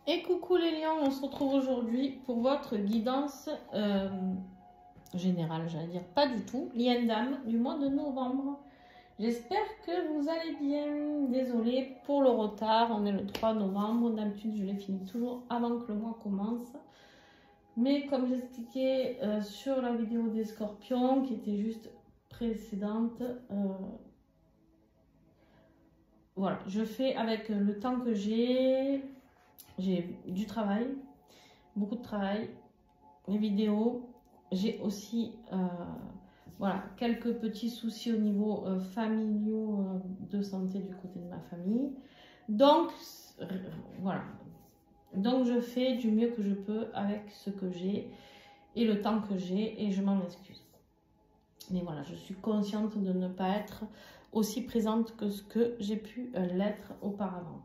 Et coucou les lions, on se retrouve aujourd'hui pour votre guidance générale, j'allais dire pas du tout, lien d'âme du mois de novembre. J'espère que vous allez bien. Désolée pour le retard, on est le 3 novembre, d'habitude je les finis toujours avant que le mois commence. Mais comme j'expliquais sur la vidéo des scorpions qui était juste précédente, voilà, je fais avec le temps que j'ai du travail, beaucoup de travail, les vidéos. J'ai aussi voilà, quelques petits soucis au niveau familiaux de santé du côté de ma famille. Donc, voilà. Donc, je fais du mieux que je peux avec ce que j'ai et le temps que j'ai et je m'en excuse. Mais voilà, je suis consciente de ne pas être aussi présente que ce que j'ai pu l'être auparavant.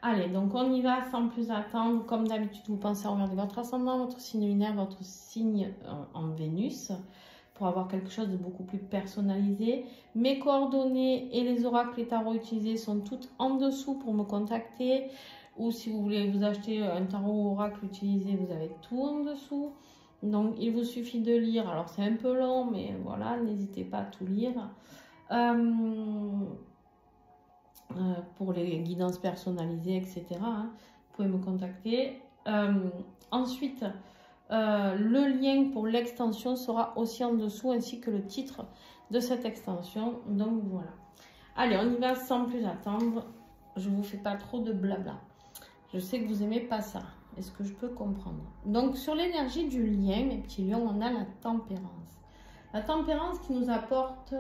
Allez, donc on y va sans plus attendre. Comme d'habitude, vous pensez à regarder votre ascendant, votre signe lunaire, votre signe en Vénus pour avoir quelque chose de beaucoup plus personnalisé. Mes coordonnées et les oracles et tarots utilisés sont toutes en dessous pour me contacter. Ou si vous voulez vous acheter un tarot oracle utilisé, vous avez tout en dessous. Donc il vous suffit de lire. Alors c'est un peu long, mais voilà, n'hésitez pas à tout lire. Pour les guidances personnalisées, etc. Hein, vous pouvez me contacter. Ensuite, le lien pour l'extension sera aussi en dessous, ainsi que le titre de cette extension. Donc voilà. Allez, on y va sans plus attendre. Je ne vous fais pas trop de blabla. Je sais que vous n'aimez pas ça. Est-ce que je peux comprendre? Donc sur l'énergie du lien, mes petits lions, on a la tempérance. La tempérance qui nous apporte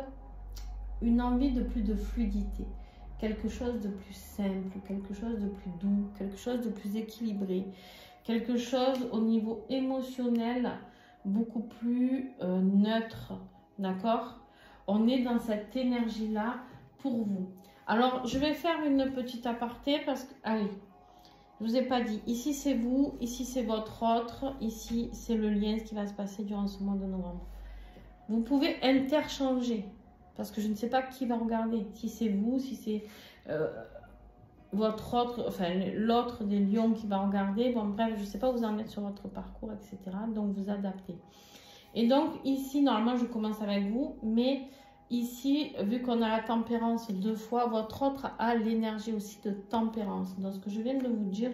une envie de plus de fluidité. Quelque chose de plus simple, quelque chose de plus doux, quelque chose de plus équilibré, quelque chose au niveau émotionnel beaucoup plus neutre, d'accord? On est dans cette énergie-là pour vous. Alors, je vais faire une petite aparté parce que, allez, je vous ai pas dit, ici c'est vous, ici c'est votre autre, ici c'est le lien, ce qui va se passer durant ce mois de novembre. Vous pouvez interchanger. Parce que je ne sais pas qui va regarder. Si c'est vous, si c'est votre autre, enfin l'autre des lions qui va regarder. Bon, bref, je ne sais pas où vous en êtes sur votre parcours, etc. Donc, vous adaptez. Et donc, ici, normalement, je commence avec vous. Mais ici, vu qu'on a la tempérance deux fois, votre autre a l'énergie aussi de tempérance. Donc, ce que je viens de vous dire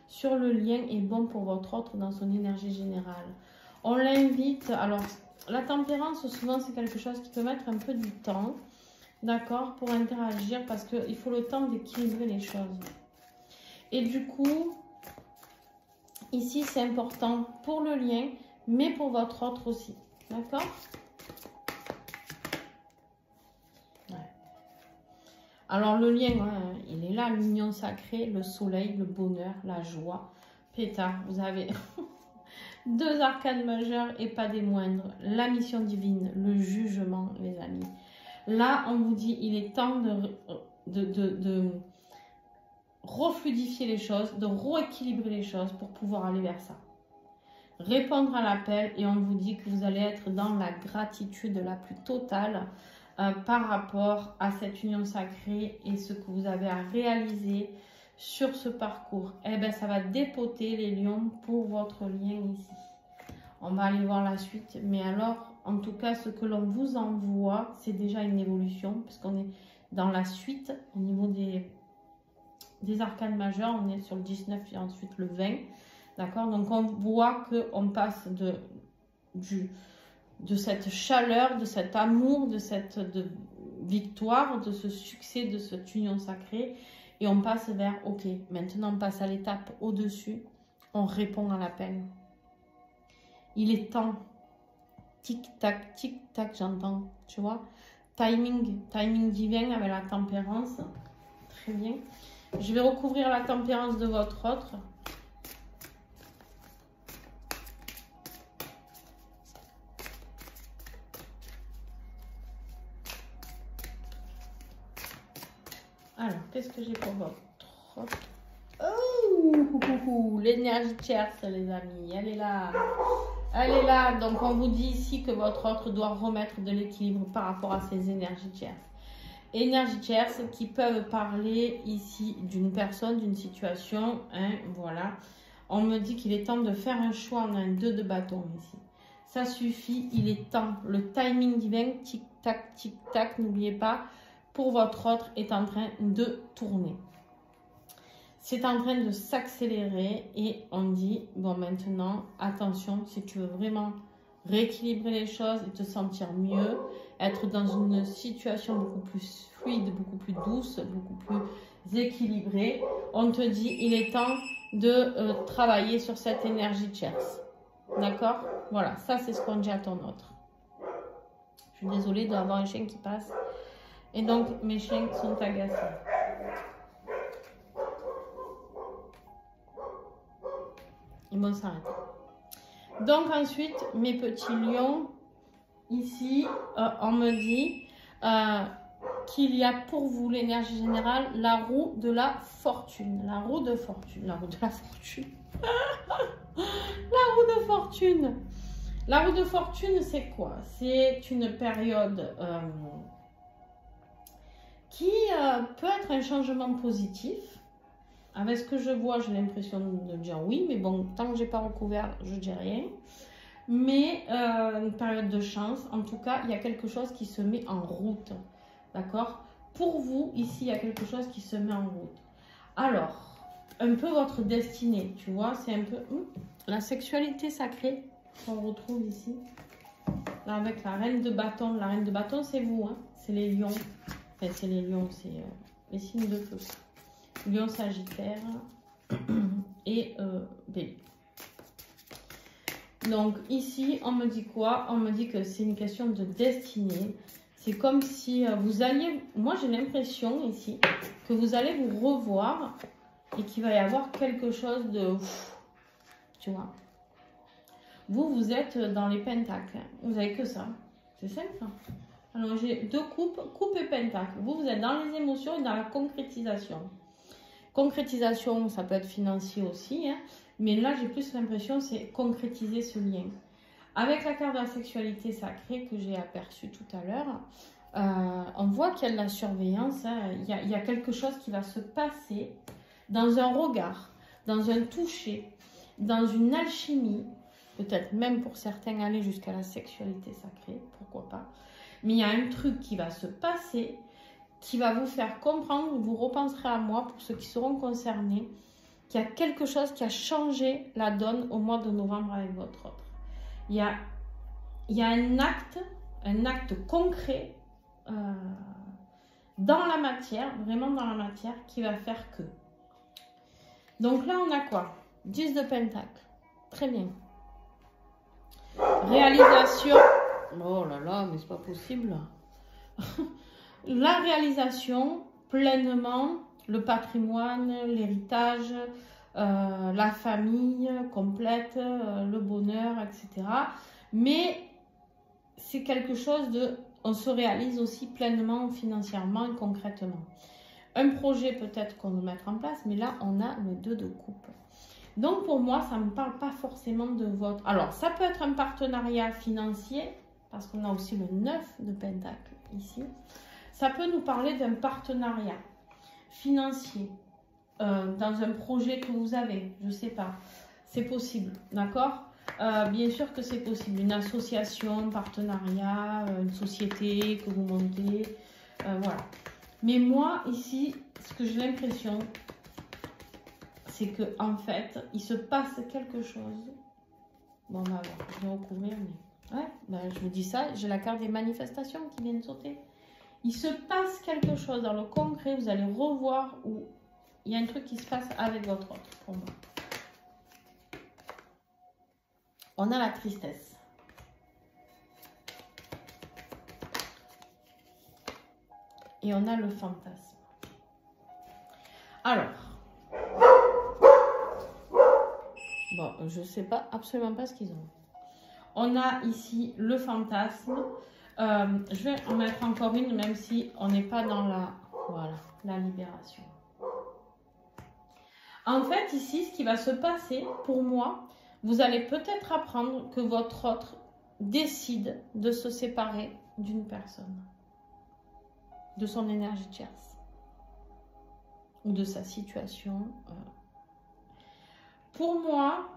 sur le lien est bon pour votre autre dans son énergie générale. On l'invite, alors... La tempérance, souvent, c'est quelque chose qui peut mettre un peu du temps, d'accord, pour interagir, parce qu'il faut le temps d'équilibrer les choses. Et du coup, ici, c'est important pour le lien, mais pour votre autre aussi, d'accord? Ouais. Alors, le lien, ouais, il est là, l'union sacrée, le soleil, le bonheur, la joie, pétard, vous avez... Deux arcanes majeures et pas des moindres. La mission divine, le jugement, les amis. Là, on vous dit, il est temps de refluidifier les choses, de rééquilibrer les choses pour pouvoir aller vers ça. Répondre à l'appel et on vous dit que vous allez être dans la gratitude la plus totale par rapport à cette union sacrée et ce que vous avez à réaliser sur ce parcours. Eh bien, ça va dépoter les lions pour votre lien ici. On va aller voir la suite. Mais alors, en tout cas, ce que l'on vous envoie, c'est déjà une évolution, puisqu'on est dans la suite au niveau des arcanes majeures. On est sur le 19 et ensuite le 20. D'accord? Donc, on voit qu'on passe de cette chaleur, de cet amour, de cette victoire, de ce succès, de cette union sacrée. Et on passe vers, ok, maintenant on passe à l'étape au-dessus, on répond à l'appel. Il est temps, tic-tac, j'entends, tu vois. Timing divin avec la tempérance, très bien. Je vais recouvrir la tempérance de votre autre. Alors, qu'est-ce que j'ai pour votre autre? Oh, l'énergie tierce, les amis, elle est là. Elle est là. Donc, on vous dit ici que votre autre doit remettre de l'équilibre par rapport à ses énergies tierces. énergie tierce qui peuvent parler ici d'une personne, d'une situation. Hein, voilà. On me dit qu'il est temps de faire un choix. On a un 2 de bâton ici. Ça suffit, il est temps. Le timing divin, tic-tac, tic-tac, n'oubliez pas, pour votre autre est en train de tourner. C'est en train de s'accélérer et on dit, bon maintenant, attention, si tu veux vraiment rééquilibrer les choses et te sentir mieux, être dans une situation beaucoup plus fluide, beaucoup plus douce, beaucoup plus équilibrée, on te dit, il est temps de travailler sur cette énergie tierce. D'accord? Voilà, ça c'est ce qu'on dit à ton autre. Je suis désolée d'avoir un chien qui passe. Et donc, mes chiens sont agacés. Ils vont s'arrêter. Donc ensuite, mes petits lions, ici, on me dit qu'il y a pour vous l'énergie générale, la roue de la fortune. La roue de fortune. La roue de la fortune. La roue de fortune. La roue de fortune, c'est quoi? C'est une période qui peut être un changement positif. Avec ce que je vois, j'ai l'impression de dire oui, mais bon, tant que j'ai pas recouvert, je dis rien. Mais une période de chance, en tout cas, il y a quelque chose qui se met en route. D'accord? Pour vous, ici, il y a quelque chose qui se met en route. Alors, un peu votre destinée, tu vois, c'est un peu la sexualité sacrée qu'on retrouve ici. Là, avec la reine de bâton. La reine de bâton, c'est vous, hein? C'est les lions. Enfin, c'est les lions, c'est les signes de feu. Lion, Sagittaire et Bélier. Donc ici, on me dit quoi? On me dit que c'est une question de destinée. C'est comme si vous alliez... Moi, j'ai l'impression ici que vous allez vous revoir et qu'il va y avoir quelque chose de... Tu vois. Vous êtes dans les pentacles. Vous n'avez que ça. C'est simple. Alors, j'ai 2 coupes, coupe et pentacle. Vous êtes dans les émotions et dans la concrétisation. Concrétisation, ça peut être financier aussi, hein, mais là j'ai plus l'impression c'est concrétiser ce lien. Avec la carte de la sexualité sacrée que j'ai aperçue tout à l'heure, on voit qu'il y a de la surveillance, hein, il y a quelque chose qui va se passer dans un regard, dans un toucher, dans une alchimie, peut-être même pour certains aller jusqu'à la sexualité sacrée, pourquoi pas, mais il y a un truc qui va se passer qui va vous faire comprendre, vous repenserez à moi, pour ceux qui seront concernés, qu'il y a quelque chose qui a changé la donne au mois de novembre avec votre autre. Il y a un acte concret dans la matière, vraiment dans la matière, qui va faire que. Donc là, on a quoi? 10 de pentacle. Très bien. Réalisation. Oh là là, mais c'est pas possible. La réalisation pleinement, le patrimoine, l'héritage, la famille complète, le bonheur, etc. Mais c'est quelque chose de... On se réalise aussi pleinement financièrement et concrètement. Un projet peut-être qu'on veut mettre en place, mais là, on a le 2 de coupe. Donc, pour moi, ça ne me parle pas forcément de votre... Alors, ça peut être un partenariat financier, parce qu'on a aussi le 9 de pentacle ici. Ça peut nous parler d'un partenariat financier dans un projet que vous avez, je ne sais pas. C'est possible, d'accord? Bien sûr que c'est possible. Une association, un partenariat, une société que vous montez, voilà. Mais moi, ici, ce que j'ai l'impression, c'est que en fait, il se passe quelque chose. Bon, on va voir, je vais recouvrir, mais... Ouais, ben, je vous dis ça, j'ai la carte des manifestations qui vient de sauter. Il se passe quelque chose dans le concret, vous allez revoir où il y a un truc qui se passe avec votre autre, pour moi. On a la tristesse. Et on a le fantasme. Alors, bon, je ne sais pas, absolument pas ce qu'ils ont. On a ici le fantasme. Je vais en mettre encore une, même si on n'est pas dans la, voilà, la libération. En fait, ici, ce qui va se passer, pour moi, vous allez peut-être apprendre que votre autre décide de se séparer d'une personne. de son énergie tierce ou de sa situation. Pour moi,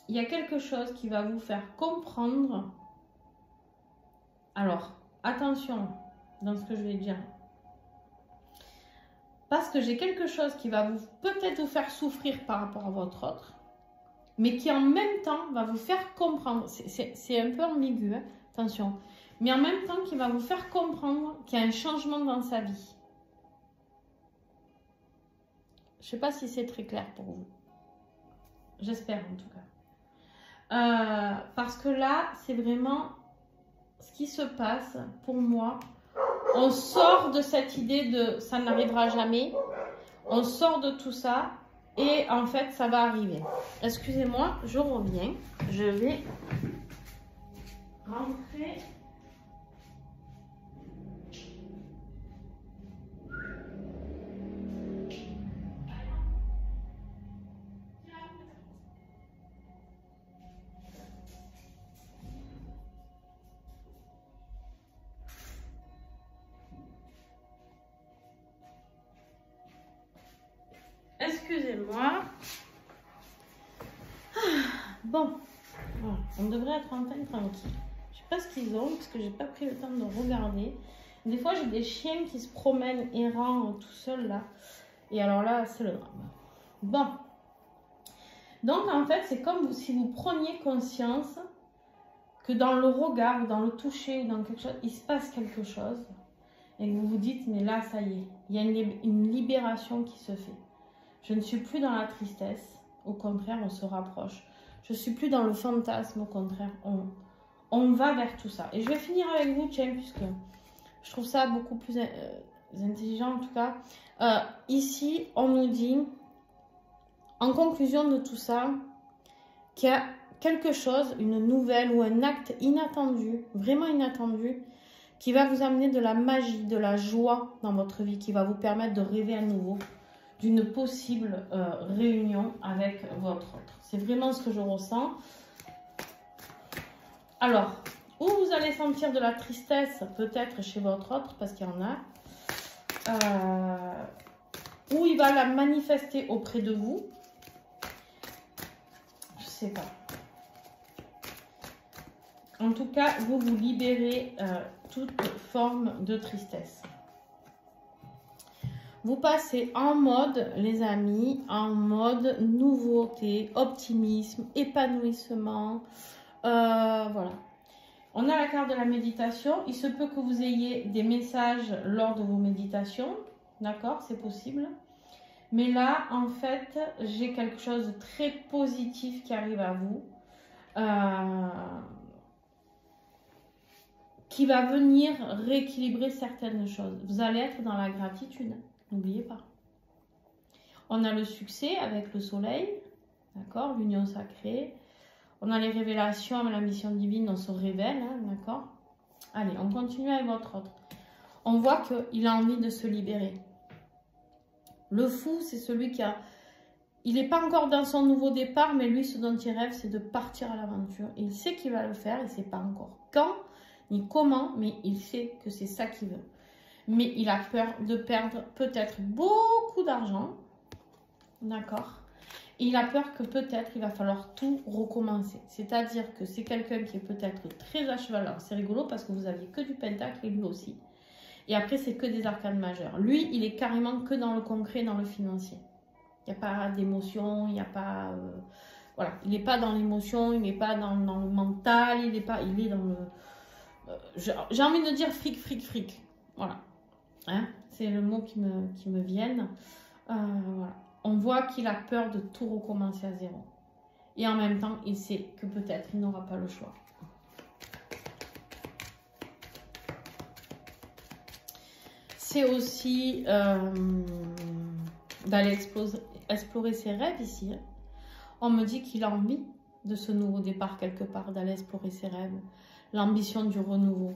il y a quelque chose qui va vous faire comprendre. Alors, attention dans ce que je vais dire. Parce que j'ai quelque chose qui va peut-être vous faire souffrir par rapport à votre autre, mais qui en même temps va vous faire comprendre. C'est un peu ambigu, hein, attention. Mais en même temps, qui va vous faire comprendre qu'il y a un changement dans sa vie. Je ne sais pas si c'est très clair pour vous. J'espère en tout cas. Parce que là, c'est vraiment ce qui se passe pour moi. On sort de cette idée de ça n'arrivera jamais. On sort de tout ça et en fait, ça va arriver. Excusez-moi, je reviens. Je vais rentrer. Excusez-moi. Bon, voilà. On devrait être en train tranquille. Je sais pas ce qu'ils ont parce que j'ai pas pris le temps de regarder. Des fois, j'ai des chiens qui se promènent errant tout seuls là. Et alors là, c'est le drame. Bon. Donc en fait, c'est comme si vous preniez conscience que dans le regard, dans le toucher ou dans quelque chose, il se passe quelque chose. Et que vous vous dites, mais là, ça y est, il y a une libération qui se fait. Je ne suis plus dans la tristesse, au contraire, on se rapproche. Je ne suis plus dans le fantasme, au contraire, on va vers tout ça. Et je vais finir avec vous, tiens, puisque je trouve ça beaucoup plus intelligent en tout cas. Ici, on nous dit, en conclusion de tout ça, qu'il y a quelque chose, une nouvelle ou un acte inattendu, vraiment inattendu, qui va vous amener de la magie, de la joie dans votre vie, qui va vous permettre de rêver à nouveau d'une possible réunion avec votre autre. C'est vraiment ce que je ressens. Alors, où vous allez sentir de la tristesse, peut-être chez votre autre, parce qu'il y en a, où il va la manifester auprès de vous, je sais pas. En tout cas, vous vous libérez toute forme de tristesse. Vous passez en mode, les amis, en mode nouveauté, optimisme, épanouissement. Voilà. On a la carte de la méditation. Il se peut que vous ayez des messages lors de vos méditations. D'accord, c'est possible. Mais là, en fait, j'ai quelque chose de très positif qui arrive à vous. Qui va venir rééquilibrer certaines choses. Vous allez être dans la gratitude. N'oubliez pas. On a le succès avec le soleil, d'accord, l'union sacrée. On a les révélations avec la mission divine, on se révèle, hein, d'accord. Allez, on continue avec votre autre. On voit qu'il a envie de se libérer. Le fou, c'est celui qui a... Il n'est pas encore dans son nouveau départ, mais lui, ce dont il rêve, c'est de partir à l'aventure. Il sait qu'il va le faire, il ne sait pas encore quand, ni comment, mais il sait que c'est ça qu'il veut. Mais il a peur de perdre peut-être beaucoup d'argent, d'accord. Il a peur que peut-être il va falloir tout recommencer. C'est-à-dire que c'est quelqu'un qui est peut-être très à cheval. Alors c'est rigolo parce que vous aviez que du pentacle et lui aussi. Et après c'est que des arcanes majeures. Lui, il est carrément que dans le concret, dans le financier. Il n'y a pas d'émotion, il n'y a pas... voilà, il n'est pas dans l'émotion, il n'est pas dans le mental, il est dans le... j'ai envie de dire fric, fric, fric. Voilà. Hein, c'est le mot qui me vienne. Voilà. On voit qu'il a peur de tout recommencer à zéro. Et en même temps, il sait que peut-être il n'aura pas le choix. C'est aussi d'aller explorer ses rêves ici. Hein. On me dit qu'il a envie de ce nouveau départ quelque part, d'aller explorer ses rêves. L'ambition du renouveau.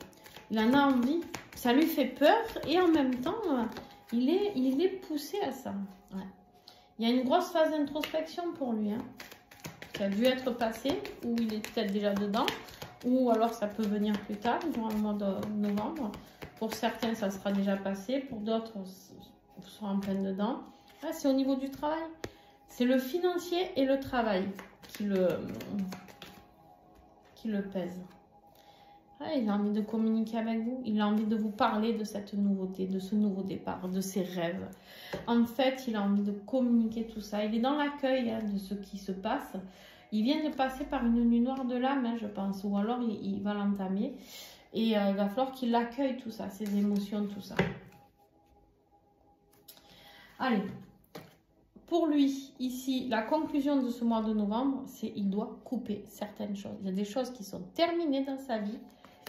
Il en a envie. Ça lui fait peur et en même temps, il est poussé à ça. Ouais. Il y a une grosse phase d'introspection pour lui, hein, qui a dû être passée, ou il est peut-être déjà dedans, ou alors ça peut venir plus tard, durant le mois de novembre. Pour certains, ça sera déjà passé. Pour d'autres, vous serez en plein dedans. Là, c'est au niveau du travail. C'est le financier et le travail qui le pèse. Ah, il a envie de communiquer avec vous. Il a envie de vous parler de cette nouveauté, de ce nouveau départ, de ses rêves. En fait, il a envie de communiquer tout ça. Il est dans l'accueil de ce qui se passe. Il vient de passer par une nuit noire de l'âme, je pense. Ou alors, il va l'entamer. Et il va falloir qu'il accueille tout ça, ses émotions, tout ça. Allez. Pour lui, ici, la conclusion de ce mois de novembre, c'est qu'il doit couper certaines choses. Il y a des choses qui sont terminées dans sa vie.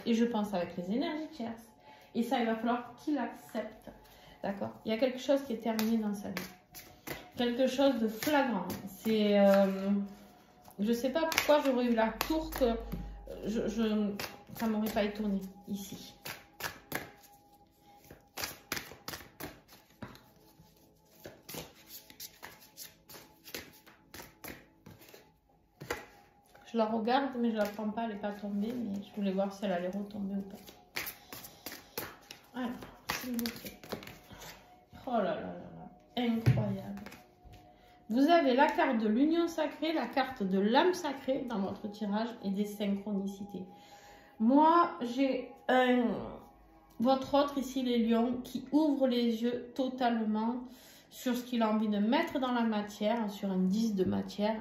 Et je pense avec les énergies tierces. Et ça, il va falloir qu'il accepte. D'accord? Il y a quelque chose qui est terminé dans sa vie. Quelque chose de flagrant. C'est... je ne sais pas pourquoi j'aurais eu la tour que... ça ne m'aurait pas étonné ici. Je la regarde, mais je ne la prends pas, elle n'est pas tombée, mais je voulais voir si elle allait retomber ou pas. Alors, s'il vous plaît. Oh là là là là, incroyable. Vous avez la carte de l'union sacrée, la carte de l'âme sacrée dans votre tirage et des synchronicités. Moi, j'ai votre autre ici, les lions, qui ouvre les yeux totalement sur ce qu'il a envie de mettre dans la matière, sur un 10 de matière.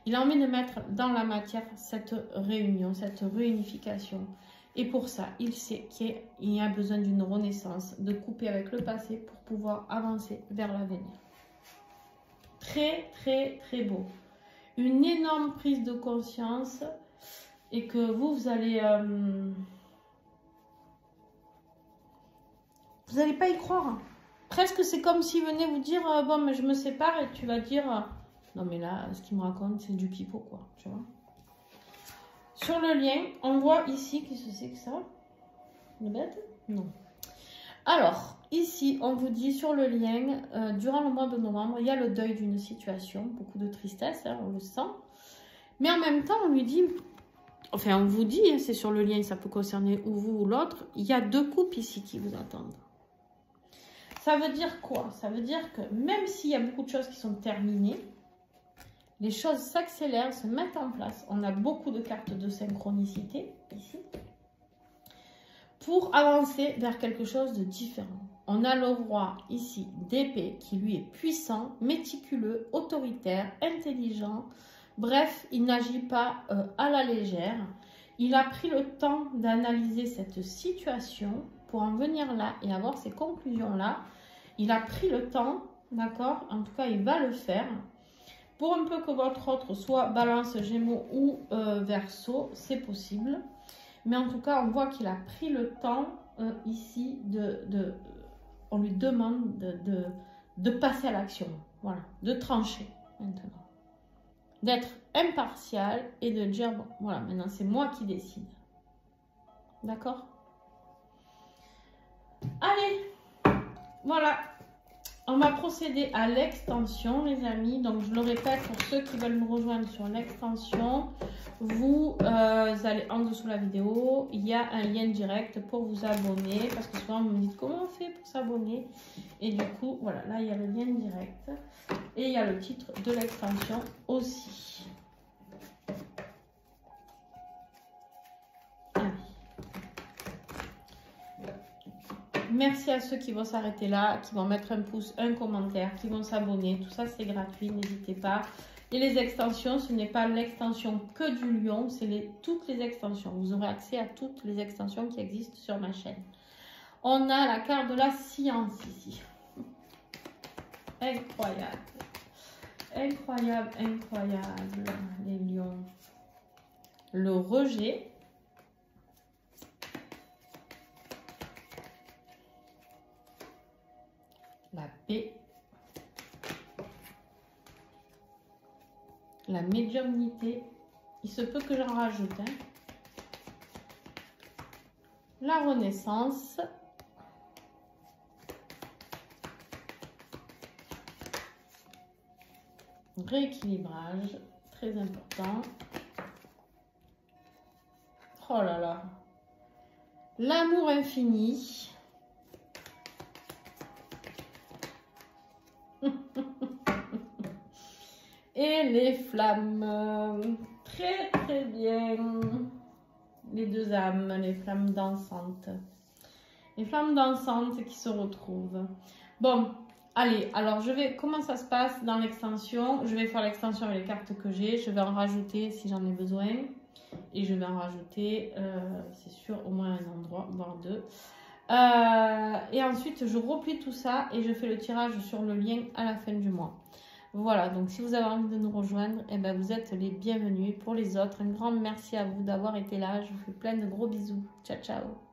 Il a envie de mettre dans la matière cette réunion, cette réunification. Et pour ça, il sait qu'il y a besoin d'une renaissance, de couper avec le passé pour pouvoir avancer vers l'avenir. Très, très, très beau. Une énorme prise de conscience et que vous allez... vous n'allez pas y croire. Presque, c'est comme s'il venait vous dire, bon, mais je me sépare et tu vas dire... Non mais là, ce qu'il me raconte, c'est du pipeau, quoi, tu vois. Sur le lien, on voit ici, qu'est-ce que c'est que ça? Une bête? Non. Alors, ici, on vous dit sur le lien, durant le mois de novembre, il y a le deuil d'une situation, beaucoup de tristesse, hein, on le sent. Mais en même temps, on lui dit, enfin, on vous dit, hein, c'est sur le lien, ça peut concerner ou vous ou l'autre, il y a 2 couples ici qui vous attendent. Ça veut dire quoi? Ça veut dire que même s'il y a beaucoup de choses qui sont terminées, les choses s'accélèrent, se mettent en place. On a beaucoup de cartes de synchronicité ici pour avancer vers quelque chose de différent. On a le roi ici d'épée qui lui est puissant, méticuleux, autoritaire, intelligent. Bref, il n'agit pas à la légère. Il a pris le temps d'analyser cette situation pour en venir là et avoir ces conclusions là. Il a pris le temps, d'accord? En tout cas, il va le faire. Pour un peu que votre autre soit balance, gémeaux ou verseau, c'est possible. Mais en tout cas, on voit qu'il a pris le temps ici on lui demande de passer à l'action. Voilà, de trancher maintenant. D'être impartial et de dire, bon, voilà, maintenant c'est moi qui décide. D'accord? Allez, voilà. On va procéder à l'extension, les amis. Donc, je le répète, pour ceux qui veulent nous rejoindre sur l'extension, vous allez en dessous de la vidéo. Il y a un lien direct pour vous abonner. Parce que souvent, vous me dites comment on fait pour s'abonner. Et du coup, voilà, là, il y a le lien direct. Et il y a le titre de l'extension aussi. Merci à ceux qui vont s'arrêter là, qui vont mettre un pouce, un commentaire, qui vont s'abonner. Tout ça, c'est gratuit, n'hésitez pas. Et les extensions, ce n'est pas l'extension que du lion, c'est toutes les extensions. Vous aurez accès à toutes les extensions qui existent sur ma chaîne. On a la carte de la science ici. Incroyable. Incroyable, incroyable, les lions. Le rejet. La paix, la médiumnité, il se peut que j'en rajoute, hein. La renaissance, rééquilibrage, très important. Oh là là, l'amour infini. Et les flammes. Très très bien. Les deux âmes, les flammes dansantes. Les flammes dansantes qui se retrouvent. Bon, allez, alors comment ça se passe dans l'extension? Je vais faire l'extension avec les cartes que j'ai. Je vais en rajouter si j'en ai besoin. Et je vais en rajouter, c'est sûr, au moins un endroit, voire deux. Et ensuite, je replie tout ça et je fais le tirage sur le lien à la fin du mois. Voilà, donc si vous avez envie de nous rejoindre, eh ben, vous êtes les bienvenus. Pour les autres, un grand merci à vous d'avoir été là. Je vous fais plein de gros bisous. Ciao, ciao.